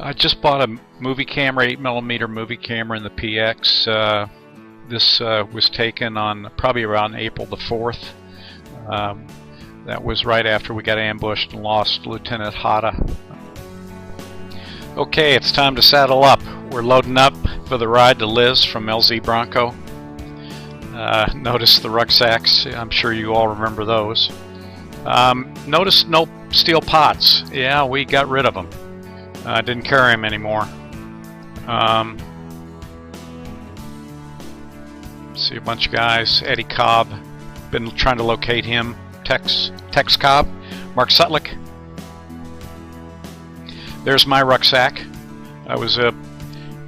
I just bought a movie camera, 8mm movie camera in the PX. This was taken on probably around April the 4th. That was right after we got ambushed and lost Lieutenant Hata. Okay, it's time to saddle up. We're loading up for the ride to Liz from LZ Bronco. Notice the rucksacks. I'm sure you all remember those. Notice no steel pots. Yeah, we got rid of them. Didn't carry them anymore. See a bunch of guys. Eddie Cobb. Been trying to locate him. Tex Cobb. Mark Sutlick. There's my rucksack. I was a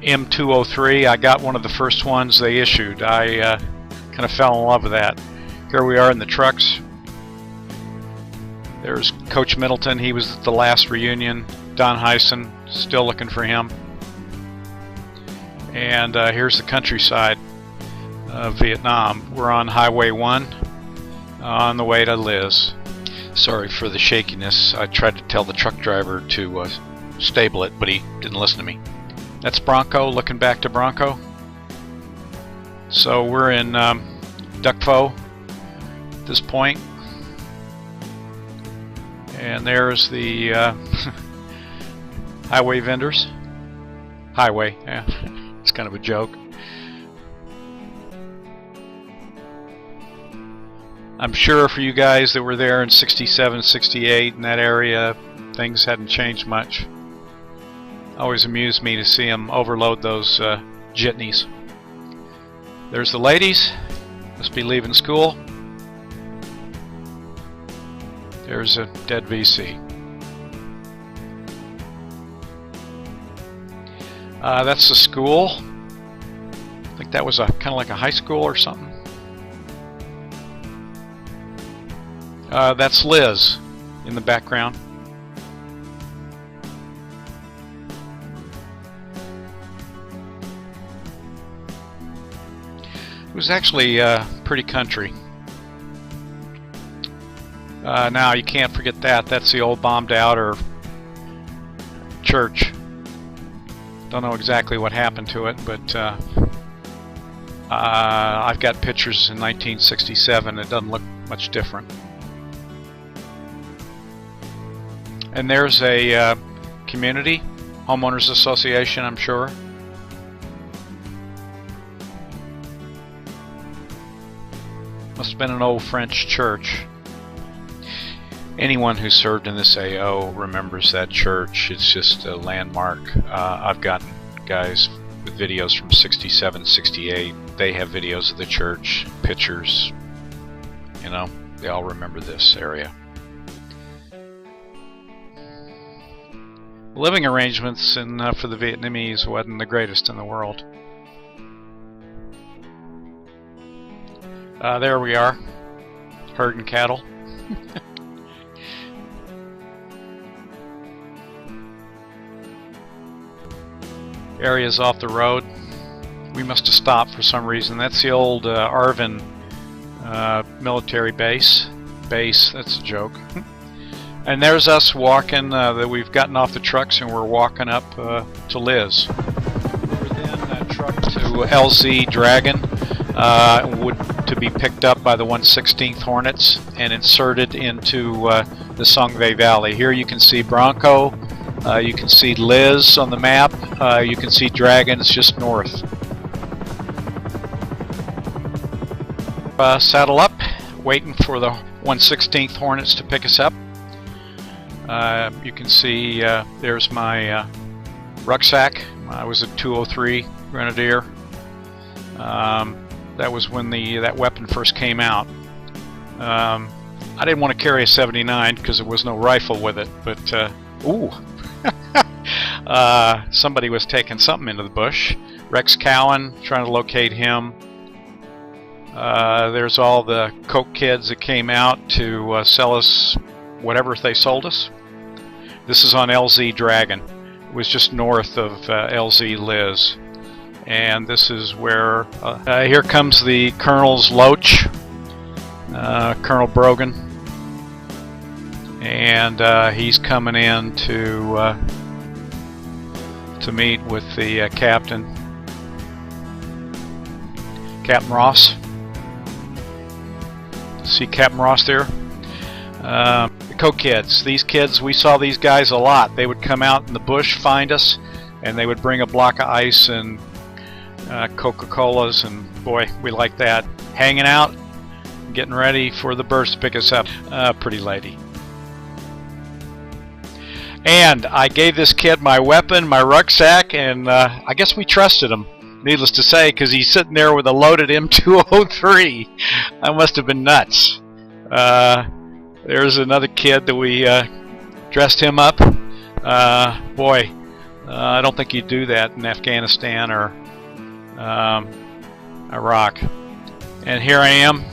M203. I got one of the first ones they issued. I kind of fell in love with that. Here we are in the trucks. There's Coach Middleton. He was at the last reunion. Don Hyson, still looking for him. And here's the countryside of Vietnam. We're on Highway 1 on the way to Liz. Sorry for the shakiness. I tried to tell the truck driver to stable it, but he didn't listen to me. That's Bronco, looking back to Bronco. So we're in Duc Pho at this point. And there's the highway vendors. Highway, yeah, it's kind of a joke. I'm sure for you guys that were there in 67, 68 in that area, things hadn't changed much. Always amused me to see them overload those jitneys. There's the ladies. Must be leaving school. There's a dead VC. That's the school. I think that was kind of like a high school or something. That's Liz in the background. It was actually pretty country. Now you can't forget that. That's the old bombed out or church. Don't know exactly what happened to it, but I've got pictures in 1967. It doesn't look much different. And there's a community, homeowners association, I'm sure. Must have been an old French church. Anyone who served in this AO remembers that church. It's just a landmark. I've gotten guys with videos from 67, 68. They have videos of the church, pictures. You know, they all remember this area. Living arrangements for the Vietnamese wasn't the greatest in the world. There we are, herding cattle. Areas off the road. We must have stopped for some reason. That's the old Arvin military base. That's a joke. And there's us walking, that we've gotten off the trucks and we're walking up to Liz. We're then trucked to LZ Dragon, to be picked up by the 116th Hornets and inserted into the Song Ve Valley. Here you can see Bronco, you can see Liz on the map, you can see Dragons just north. Saddle up, waiting for the 116th Hornets to pick us up. You can see there's my rucksack. I was a 203 Grenadier. That was when that weapon first came out. I didn't want to carry a 79 because there was no rifle with it, but ooh, somebody was taking something into the bush. Rex Cowan, trying to locate him. There's all the coke kids that came out to sell us whatever they sold us. This is on LZ Dragon. It was just north of LZ Liz. And this is where, here comes the Colonel's Loach, Colonel Brogan. And he's coming in to to meet with the Captain Ross. See Captain Ross there? The co-kids. These kids, we saw these guys a lot. They would come out in the bush, find us, and they would bring a block of ice and Coca-Colas, and boy, we liked that. Hanging out, getting ready for the birds to pick us up. Pretty lady. And I gave this kid my weapon, my rucksack, and I guess we trusted him, needless to say, because he's sitting there with a loaded M203. I must have been nuts. There's another kid that we dressed him up. Boy, I don't think you'd do that in Afghanistan or Iraq. And here I am,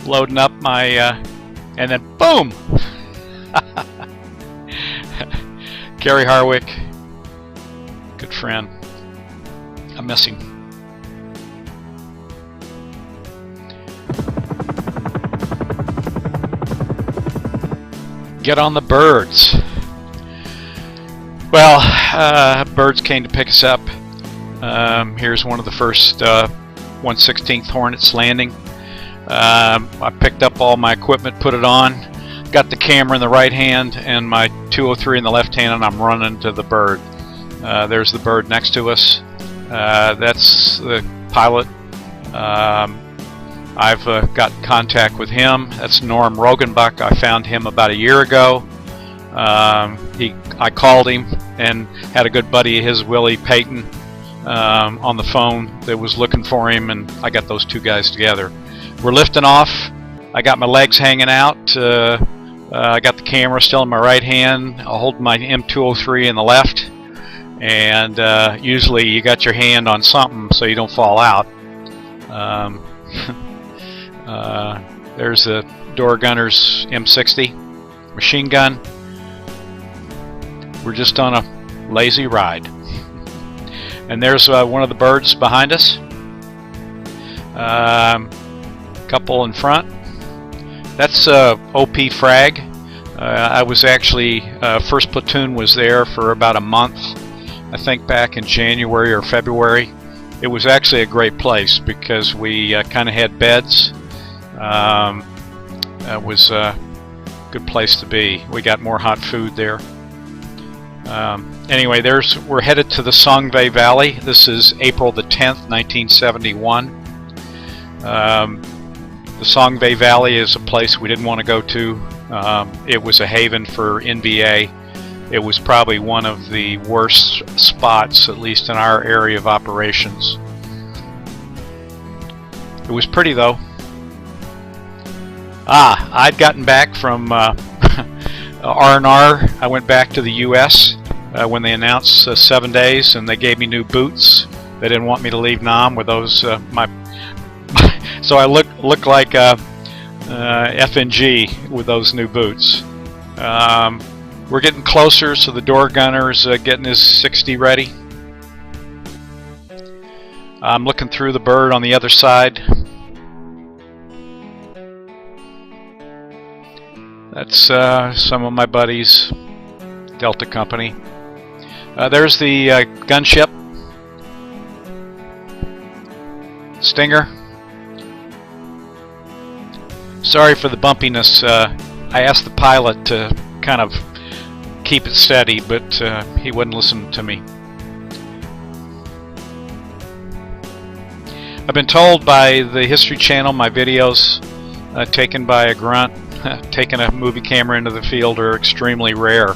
loading up my, and then boom! Gary Harwick, good friend. I miss him. Get on the birds. Well, birds came to pick us up. Here's one of the first 1/16th Hornets landing. I picked up all my equipment, put it on, got the camera in the right hand and my 203 in the left hand, and I'm running to the bird. There's the bird next to us. That's the pilot. I've got contact with him. That's Norm Rogenbuck. I found him about a year ago. I called him and had a good buddy of his, Willie Payton, on the phone that was looking for him, and I got those two guys together. We're lifting off. I got my legs hanging out. I got the camera still in my right hand. I'll hold my M203 in the left, and usually you got your hand on something so you don't fall out. There's the Door Gunner's M60 machine gun. We're just on a lazy ride. And there's one of the birds behind us. Couple in front. That's OP Frag. I was actually, first platoon was there for about a month, I think back in January or February. It was actually a great place because we kind of had beds. It was a good place to be. We got more hot food there. Anyway, we're headed to the Songve Valley. This is April the 10th, 1971. The Songve Valley is a place we didn't want to go to. It was a haven for NVA. It was probably one of the worst spots, at least in our area of operations. It was pretty though. I'd gotten back from R&R. I went back to the U.S. When they announced 7 days, and they gave me new boots. They didn't want me to leave Nam with those. So I looked like FNG with those new boots. We're getting closer, so the Door Gunner's getting his 60 ready. I'm looking through the bird on the other side. That's some of my buddies, Delta Company. There's the gunship, Stinger. Sorry for the bumpiness. I asked the pilot to kind of keep it steady, but he wouldn't listen to me. I've been told by the History Channel my videos taken by a grunt, taking a movie camera into the field, are extremely rare.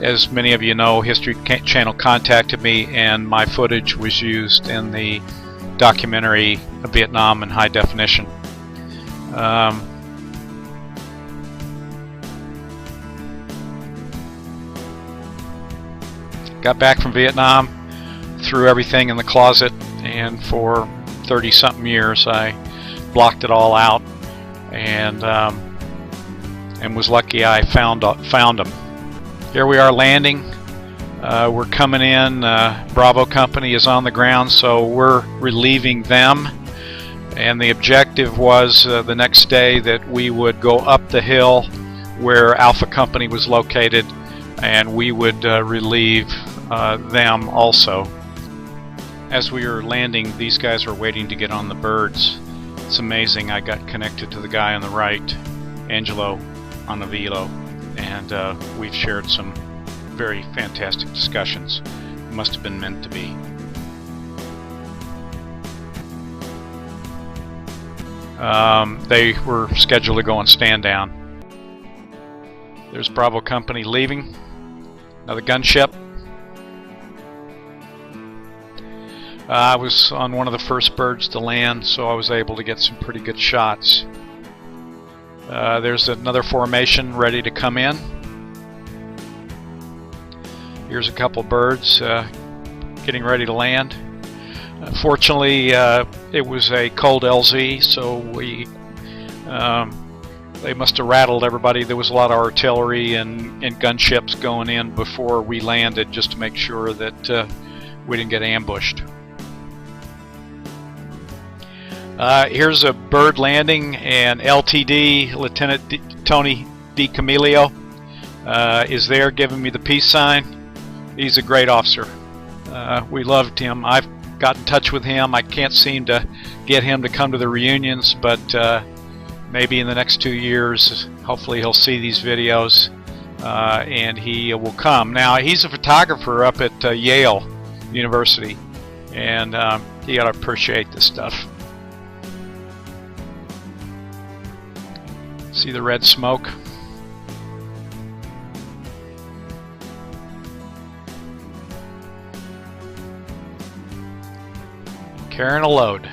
As many of you know, History Channel contacted me, and my footage was used in the documentary Vietnam in high definition. Got back from Vietnam, threw everything in the closet, and for 30-something years I blocked it all out, and was lucky I found them. Here we are landing. We're coming in. Bravo Company is on the ground, so we're relieving them. And the objective was the next day that we would go up the hill where Alpha Company was located, and we would relieve them also. As we were landing, these guys were waiting to get on the birds. It's amazing. I got connected to the guy on the right, Angelo Anavilo, and we've shared some very fantastic discussions. It must have been meant to be. They were scheduled to go on stand down. There's Bravo Company leaving. Another gunship. I was on one of the first birds to land, so I was able to get some pretty good shots. There's another formation ready to come in. Here's a couple birds getting ready to land. Fortunately, it was a cold LZ, so they must have rattled everybody. There was a lot of artillery and gunships going in before we landed, just to make sure that we didn't get ambushed. Here's a bird landing, and LTD, Lieutenant Tony DiCamilio, is there giving me the peace sign. He's a great officer. We loved him. I've got in touch with him. I can't seem to get him to come to the reunions, but maybe in the next 2 years, hopefully he'll see these videos and he will come. Now, he's a photographer up at Yale University, and you gotta appreciate this stuff. See the red smoke? Carrying a load.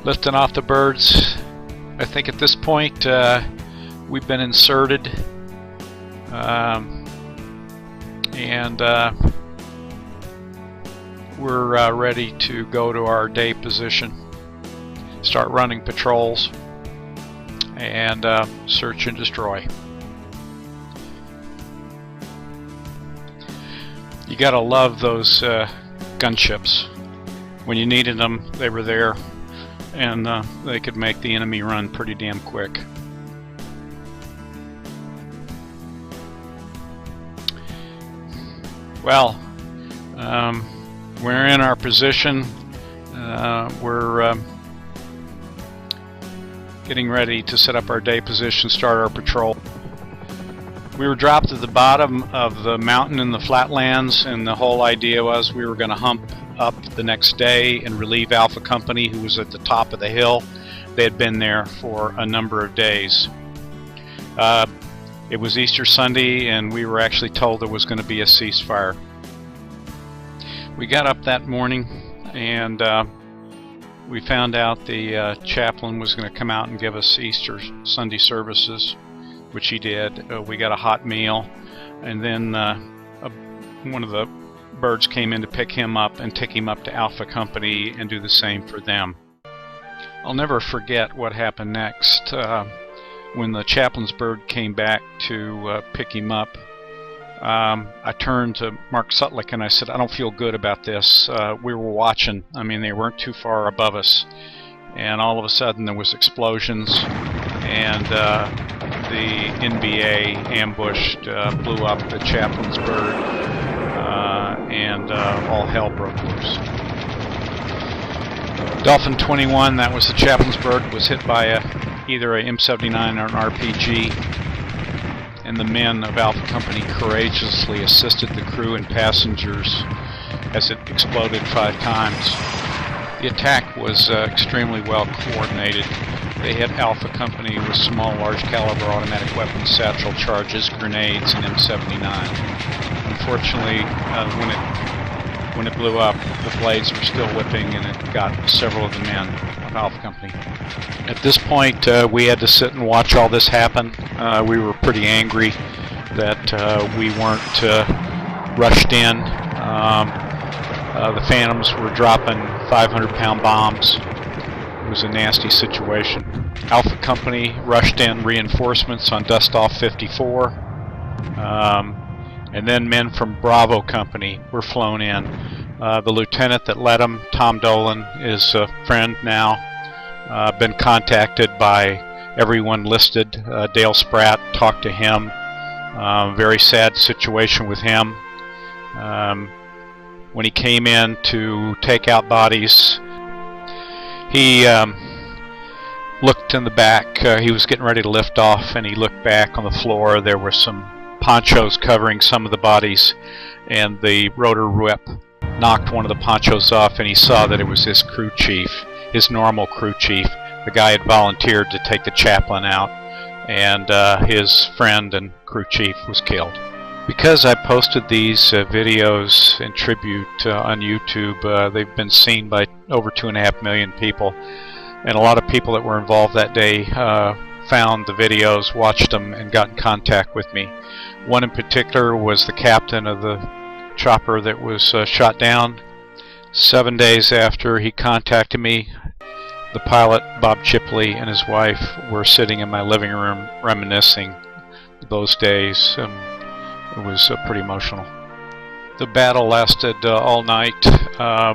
Lifting off the birds. I think at this point we've been inserted, and we're ready to go to our day position, start running patrols, and search and destroy. You gotta love those gunships. When you needed them, they were there, and they could make the enemy run pretty damn quick. Well, we're in our position. We're getting ready to set up our day position, start our patrol. We were dropped at the bottom of the mountain in the flatlands, and the whole idea was we were going to hump up the next day and relieve Alpha Company, who was at the top of the hill. They had been there for a number of days. It was Easter Sunday, and we were actually told there was going to be a ceasefire. We got up that morning, and we found out the chaplain was going to come out and give us Easter Sunday services, which he did. We got a hot meal, and then one of the birds came in to pick him up and take him up to Alpha Company and do the same for them. I'll never forget what happened next. When the chaplain's bird came back to pick him up, I turned to Mark Sutlick and I said, I don't feel good about this. We were watching. I mean, they weren't too far above us. And all of a sudden there was explosions, and the NBA ambushed, blew up the chaplain's bird, and all hell broke loose. Dolphin 21, that was the chaplain's bird, was hit by either a M79 or an RPG, and the men of Alpha Company courageously assisted the crew and passengers as it exploded 5 times. The attack was extremely well coordinated. They hit Alpha Company with small, large caliber automatic weapons, satchel charges, grenades, and M79. Unfortunately, when it blew up, the blades were still whipping, and it got several of the men of Alpha Company. At this point, we had to sit and watch all this happen. We were pretty angry that we weren't rushed in. The Phantoms were dropping 500-pound bombs. It was a nasty situation. Alpha Company rushed in reinforcements on Dust-Off 54. And then men from Bravo Company were flown in. The lieutenant that led them, Tom Dolan, is a friend now. Been contacted by everyone listed. Dale Spratt, talked to him. Very sad situation with him. When he came in to take out bodies, he looked in the back. He was getting ready to lift off, and he looked back on the floor. There were some ponchos covering some of the bodies, and the rotor whip knocked one of the ponchos off, and he saw that it was his crew chief, his normal crew chief. The guy had volunteered to take the chaplain out, and his friend and crew chief was killed. Because I posted these videos in tribute on YouTube, they've been seen by over 2.5 million people, and a lot of people that were involved that day found the videos, watched them, and got in contact with me. One in particular was the captain of the chopper that was shot down. 7 days after he contacted me, the pilot, Bob Chipley, and his wife were sitting in my living room reminiscing those days. It was pretty emotional. The battle lasted all night.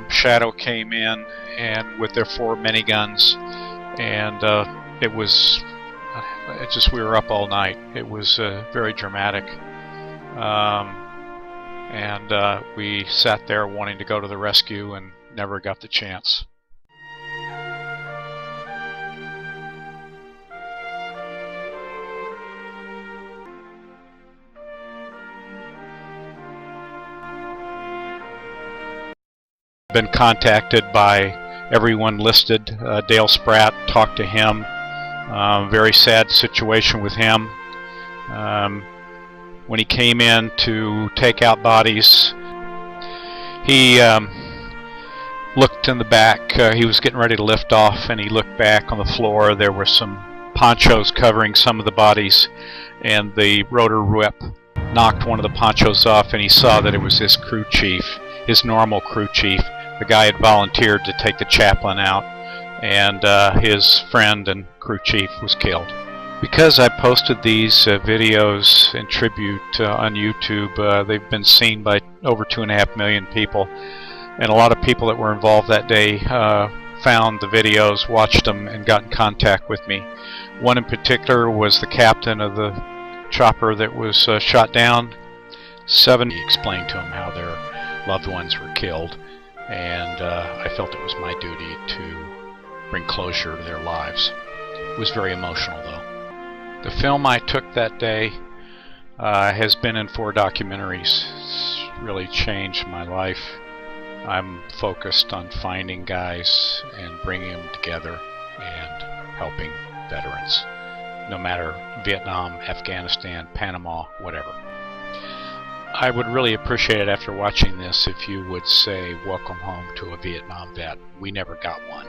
Shadow came in and with their 4 miniguns, and we were up all night. It was very dramatic. We sat there wanting to go to the rescue and never got the chance. Been contacted by everyone listed. Dale Spratt, talked to him. Very sad situation with him. When he came in to take out bodies, he looked in the back. He was getting ready to lift off, and he looked back on the floor. There were some ponchos covering some of the bodies, and the rotor whip knocked one of the ponchos off, and he saw that it was his crew chief, his normal crew chief. The guy had volunteered to take the chaplain out, and his friend and crew chief was killed. Because I posted these videos in tribute on YouTube, they've been seen by over 2.5 million people, and a lot of people that were involved that day found the videos, watched them, and got in contact with me. One in particular was the captain of the chopper that was shot down. 7 explained to him how their loved ones were killed, and I felt it was my duty to bring closure to their lives. It was very emotional, though. The film I took that day has been in 4 documentaries. It's really changed my life. I'm focused on finding guys and bringing them together and helping veterans, no matter Vietnam, Afghanistan, Panama, whatever. I would really appreciate it after watching this if you would say welcome home to a Vietnam vet. We never got one,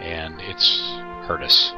and it's hurt us.